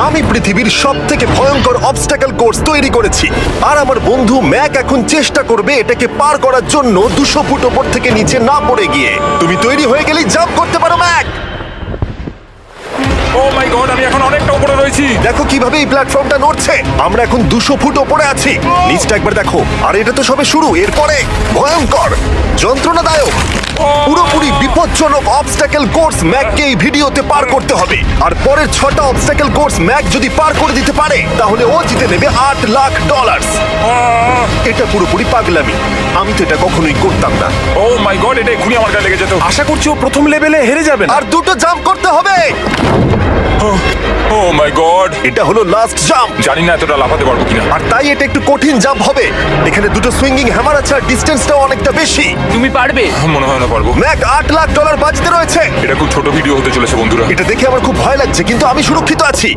আমি পৃথিবীর সবথেকে ভয়ঙ্কর অবস্টাকেল কোর্স তৈরি করেছি, আর আমার বন্ধু ম্যাক এখন চেষ্টা করবে এটাকে পার করার জন্য 200 ফুট ওপর থেকে নিচে না পড়ে গিয়ে। তুমি তৈরি হয়ে গেলেই জাম্প করতে পারো ম্যাক। ও মাই গড, আমি এখন অনেকটা উপরে রয়েছি। দেখো কিভাবে এই প্ল্যাটফর্মটা নড়ছে। আমরা এখন 200 ফুট ওপরে আছি। নিচটা একবার দেখো। আর এটা তো সবে শুরু, এরপরে ভয়ঙ্কর, যন্ত্রণাদায়ক, পুরোপুরি বিপজ্জনক অবস্টাকেল কোর্স ম্যাককে এই ভিডিওতে পার করতে হবে। আর পরের 6টা অবস্টাকেল কোর্স ম্যাক যদি পার করে দিতে পারে তাহলে ও জিতে নেবে $8 লাখ। এটা পুরোপুরি পাগলামি, আমি তো এটা কখনোই করতাম না। ও মাই গড, এটা এক্ষুনি আমার গায়ে লেগে যেত। আশা করছি ও প্রথম লেভেলে হেরে যাবে না। আর 2টো জাম্প করতে হবে। ও মাই গড, এটা হলো লাস্ট জাম্প, জানি না এতটা লাফাতে পারবো কিনা। আর তাই এটা একটু কঠিন জাম্প হবে। এখানে 2টো সুইঙ্গিং হ্যামার আছে আর ডিস্টেন্সটাও অনেকটা বেশি। তুমি পারবে। মনে হয় না পারবো। ম্যাক $8 লাখ বাজিতে রয়েছে। এটা খুব ছোট ভিডিও হতে চলেছে বন্ধুরা। এটা দেখে আমার খুব ভয় লাগছে, কিন্তু আমি সুরক্ষিত আছি।